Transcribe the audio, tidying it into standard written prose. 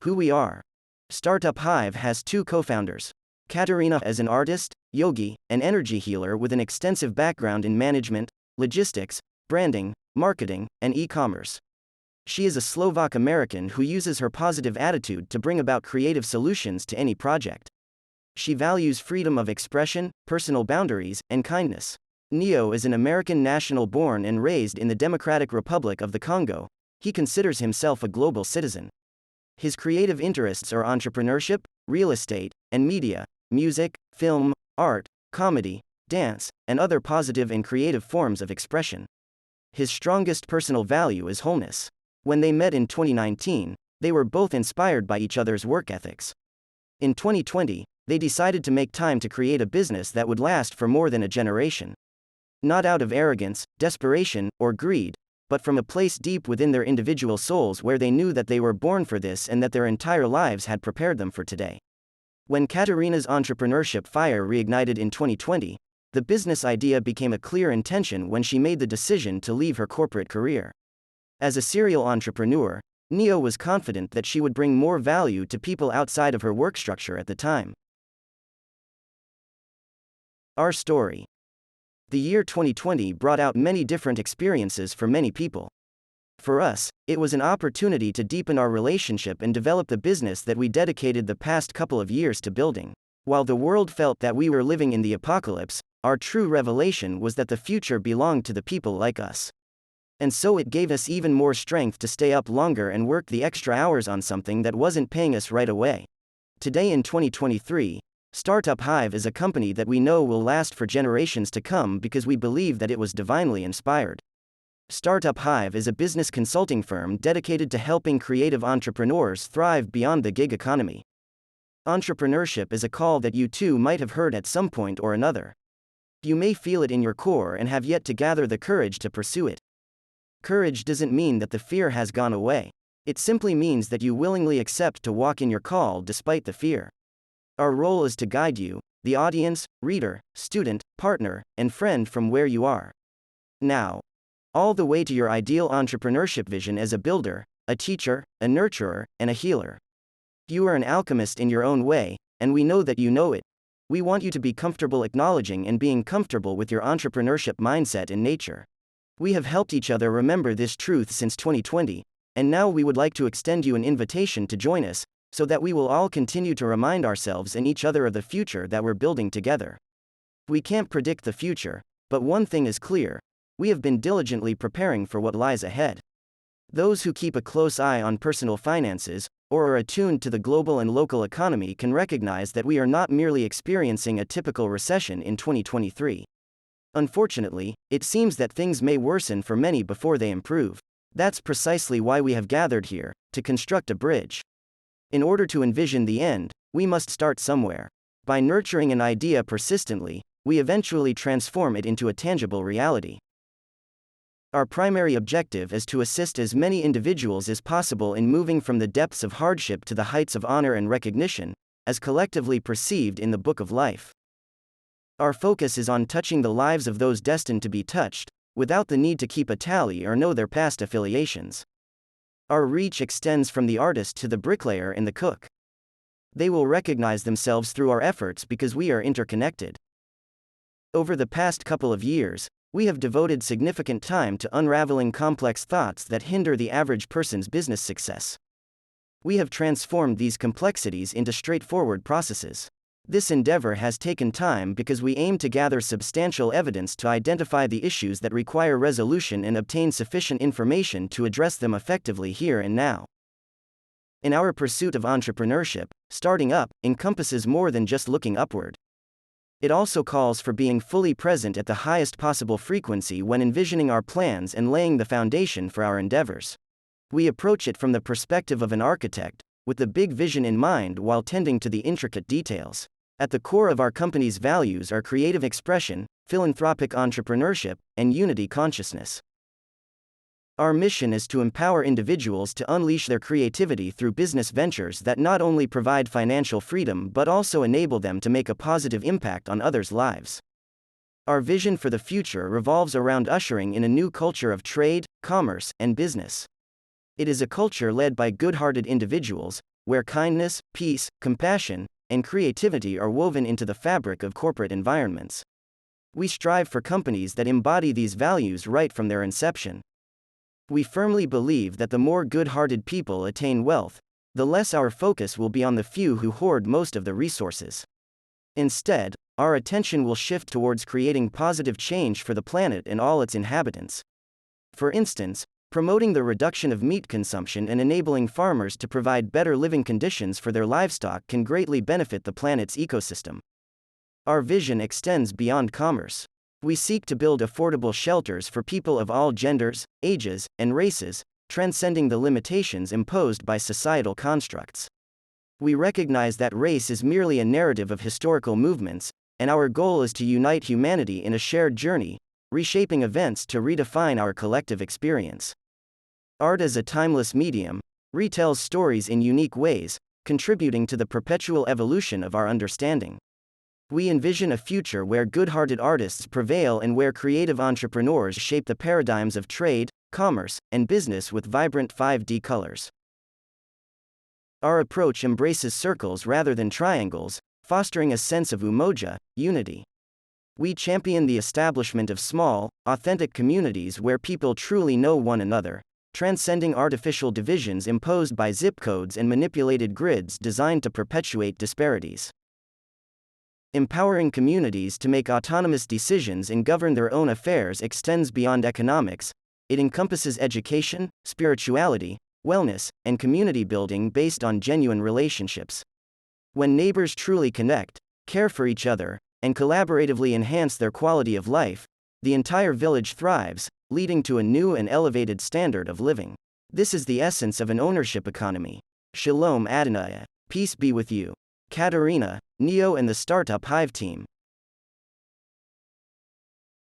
Who we are. Startup Hive has two co-founders. Katerina is an artist, yogi, and energy healer with an extensive background in management, logistics, branding, marketing, and e-commerce. She is a Slovak American who uses her positive attitude to bring about creative solutions to any project. She values freedom of expression, personal boundaries, and kindness. Neo is an American national born and raised in the Democratic Republic of the Congo. He considers himself a global citizen. His creative interests are entrepreneurship, real estate, and media, music, film, art, comedy, dance, and other positive and creative forms of expression. His strongest personal value is wholeness. When they met in 2019, they were both inspired by each other's work ethics. In 2020, they decided to make time to create a business that would last for more than a generation. Not out of arrogance, desperation, or greed, but from a place deep within their individual souls where they knew that they were born for this and that their entire lives had prepared them for today. When Katerina's entrepreneurship fire reignited in 2020, the business idea became a clear intention when she made the decision to leave her corporate career. As a serial entrepreneur, Neo was confident that she would bring more value to people outside of her work structure at the time. Our story. The year 2020 brought out many different experiences for many people. For us, it was an opportunity to deepen our relationship and develop the business that we dedicated the past couple of years to building. While the world felt that we were living in the apocalypse, our true revelation was that the future belonged to the people like us. And so it gave us even more strength to stay up longer and work the extra hours on something that wasn't paying us right away. Today in 2023, Startup Hive is a company that we know will last for generations to come because we believe that it was divinely inspired. Startup Hive is a business consulting firm dedicated to helping creative entrepreneurs thrive beyond the gig economy. Entrepreneurship is a call that you too might have heard at some point or another. You may feel it in your core and have yet to gather the courage to pursue it. Courage doesn't mean that the fear has gone away. It simply means that you willingly accept to walk in your call despite the fear. Our role is to guide you, the audience, reader, student, partner, and friend from where you are now, all the way to your ideal entrepreneurship vision as a builder, a teacher, a nurturer, and a healer. You are an alchemist in your own way, and we know that you know it. We want you to be comfortable acknowledging and being comfortable with your entrepreneurship mindset and nature. We have helped each other remember this truth since 2020, and now we would like to extend you an invitation to join us, so that we will all continue to remind ourselves and each other of the future that we're building together. We can't predict the future, but one thing is clear: we have been diligently preparing for what lies ahead. Those who keep a close eye on personal finances, or are attuned to the global and local economy, can recognize that we are not merely experiencing a typical recession in 2023. Unfortunately, it seems that things may worsen for many before they improve. That's precisely why we have gathered here, to construct a bridge. In order to envision the end, we must start somewhere. By nurturing an idea persistently, we eventually transform it into a tangible reality. Our primary objective is to assist as many individuals as possible in moving from the depths of hardship to the heights of honor and recognition, as collectively perceived in the Book of Life. Our focus is on touching the lives of those destined to be touched, without the need to keep a tally or know their past affiliations. Our reach extends from the artist to the bricklayer and the cook. They will recognize themselves through our efforts because we are interconnected. Over the past couple of years, we have devoted significant time to unraveling complex thoughts that hinder the average person's business success. We have transformed these complexities into straightforward processes. This endeavor has taken time because we aim to gather substantial evidence to identify the issues that require resolution and obtain sufficient information to address them effectively here and now. In our pursuit of entrepreneurship, starting up encompasses more than just looking upward. It also calls for being fully present at the highest possible frequency when envisioning our plans and laying the foundation for our endeavors. We approach it from the perspective of an architect, with the big vision in mind while tending to the intricate details. At the core of our company's values are creative expression, philanthropic entrepreneurship, and unity consciousness. Our mission is to empower individuals to unleash their creativity through business ventures that not only provide financial freedom but also enable them to make a positive impact on others' lives. Our vision for the future revolves around ushering in a new culture of trade, commerce, and business. It is a culture led by good-hearted individuals, where kindness, peace, compassion, and creativity are woven into the fabric of corporate environments. We strive for companies that embody these values right from their inception. We firmly believe that the more good-hearted people attain wealth, the less our focus will be on the few who hoard most of the resources. Instead, our attention will shift towards creating positive change for the planet and all its inhabitants. For instance, promoting the reduction of meat consumption and enabling farmers to provide better living conditions for their livestock can greatly benefit the planet's ecosystem. Our vision extends beyond commerce. We seek to build affordable shelters for people of all genders, ages, and races, transcending the limitations imposed by societal constructs. We recognize that race is merely a narrative of historical movements, and our goal is to unite humanity in a shared journey, reshaping events to redefine our collective experience. Art as a timeless medium, retells stories in unique ways, contributing to the perpetual evolution of our understanding. We envision a future where good-hearted artists prevail and where creative entrepreneurs shape the paradigms of trade, commerce, and business with vibrant 5D colors. Our approach embraces circles rather than triangles, fostering a sense of umoja, unity. We champion the establishment of small, authentic communities where people truly know one another, transcending artificial divisions imposed by zip codes and manipulated grids designed to perpetuate disparities. Empowering communities to make autonomous decisions and govern their own affairs extends beyond economics. It encompasses education, spirituality, wellness, and community building based on genuine relationships. When neighbors truly connect, care for each other, and collaboratively enhance their quality of life, the entire village thrives, leading to a new and elevated standard of living. This is the essence of an ownership economy. Shalom Adonai. Peace be with you. Katerina, Neo and the Startup Hive team.